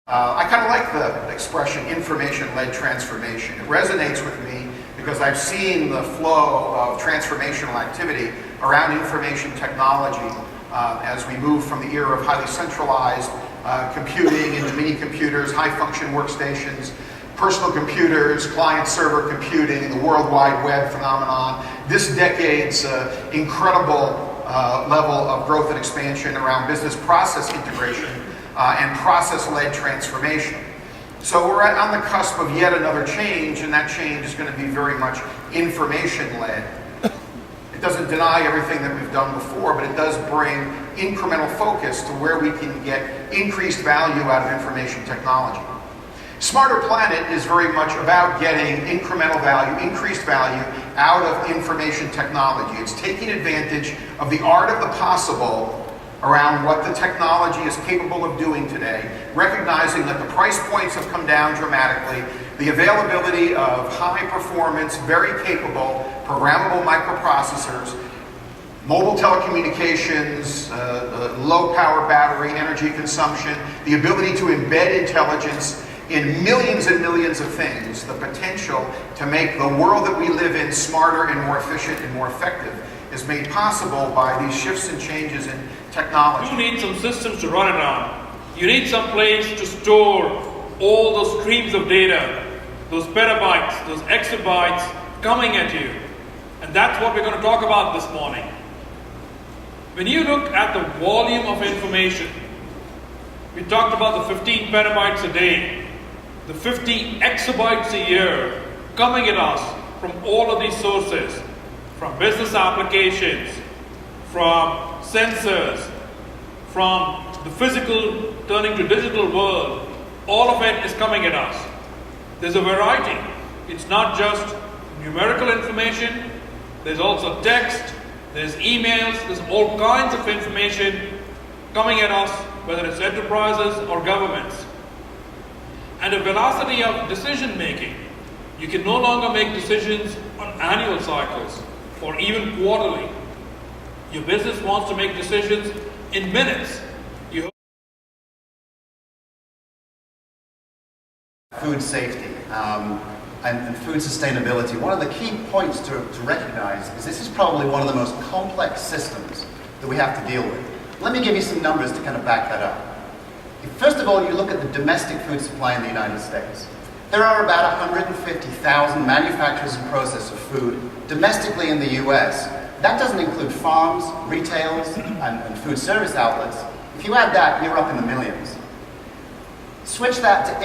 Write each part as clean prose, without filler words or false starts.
I kind of like the expression information-led transformation. It resonates with me because I've seen the flow of transformational activity around information technology as we move from the era of highly centralized computing into mini-computers, high-function workstations, personal computers, client-server computing, the World Wide Web phenomenon, this decade's incredible level of growth and expansion around business process integration and process-led transformation. So we're on the cusp of yet another change, and that change is going to be very much information-led. It doesn't deny everything that we've done before, but it does bring incremental focus to where we can get increased value out of information technology. Smarter Planet is very much about getting incremental value, increased value out of information technology. It's taking advantage of the art of the possible around what the technology is capable of doing today, recognizing that the price points have come down dramatically, the availability of high performance, very capable, programmable microprocessors, mobile telecommunications, low power battery energy consumption, the ability to embed intelligence in millions and millions of things, the potential to make the world that we live in smarter and more efficient and more effective is made possible by these shifts and changes in technology. You need some systems to run it on. You need some place to store all those streams of data, those petabytes, those exabytes coming at you. And that's what we're going to talk about this morning. When you look at the volume of information, we talked about the 15 petabytes a day, the 50 exabytes a year coming at us from all of these sources, from business applications, from sensors, from the physical turning to digital world. All of it is coming at us. There's a variety. It's not just numerical information, there's also text, there's emails, there's all kinds of information coming at us, whether it's enterprises or governments. And a velocity of decision making. You can no longer make decisions on annual cycles or even quarterly. Your business wants to make decisions in minutes. Food safety and food sustainability. One of the key points to recognize is this is probably one of the most complex systems that we have to deal with. Let me give you some numbers to kind of back that up. First of all, you look at the domestic food supply in the United States. There are about 150,000 manufacturers and processors of food domestically in the US. That doesn't include farms, retailers, and food service outlets. If you add that, you're up in the millions. Switch that to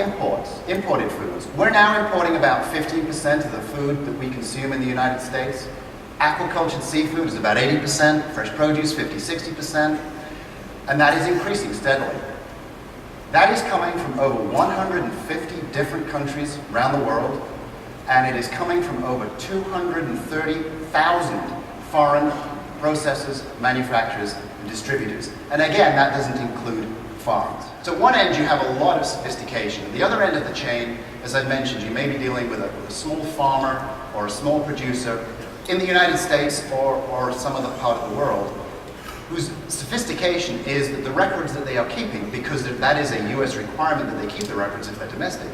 imported foods. We're now importing about 15% of the food that we consume in the United States. Aquacultured seafood is about 80%, fresh produce 50-60%, and that is increasing steadily. That is coming from over 150 different countries around the world, and it is coming from over 230,000 foreign processors, manufacturers, and distributors. And again, that doesn't include farms. So at one end, you have a lot of sophistication. At the other end of the chain, as I mentioned, you may be dealing with a small farmer or a small producer in the United States or some other part of the world, whose sophistication is that the records that they are keeping, because that is a US requirement that they keep the records if they're domestic,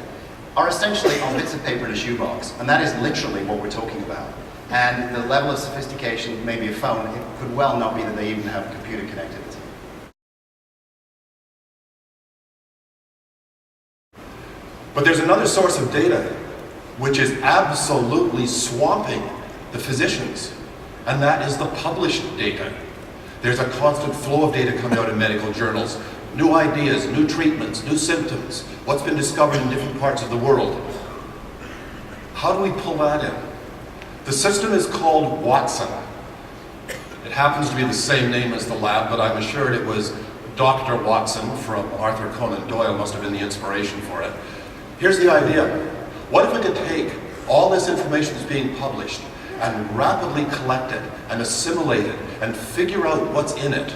are essentially on bits of paper in a shoebox. And that is literally what we're talking about. And the level of sophistication, maybe a phone, it could well not be that they even have computer connectivity. But there's another source of data which is absolutely swamping the physicians, and that is the published data. There's a constant flow of data coming out in medical journals, new ideas, new treatments, new symptoms, what's been discovered in different parts of the world. How do we pull that in? The system is called Watson. It happens to be the same name as the lab, but I'm assured it was Dr. Watson from Arthur Conan Doyle must have been the inspiration for it. Here's the idea. What if we could take all this information that's being published and rapidly collect it and assimilate it and figure out what's in it,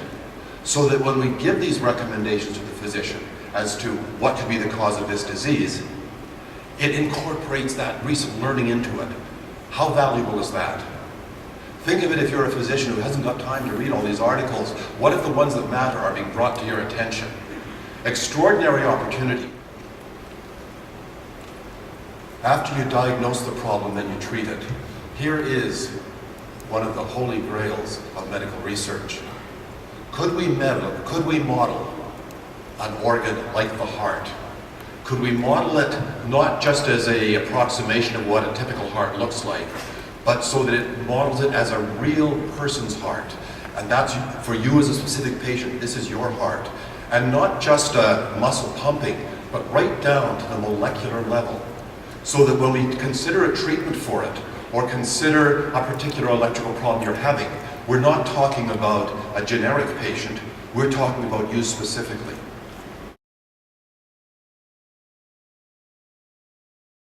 so that when we give these recommendations to the physician as to what could be the cause of this disease, it incorporates that recent learning into it. How valuable is that? Think of it if you're a physician who hasn't got time to read all these articles. What if the ones that matter are being brought to your attention? Extraordinary opportunity. After you diagnose the problem, then you treat it. Here is one of the holy grails of medical research. Could we model an organ like the heart? Could we model it not just as an approximation of what a typical heart looks like, but so that it models it as a real person's heart? And that's for you as a specific patient, this is your heart. And not just a muscle pumping, but right down to the molecular level. So that when we consider a treatment for it, or consider a particular electrical problem you're having, we're not talking about a generic patient, we're talking about you specifically.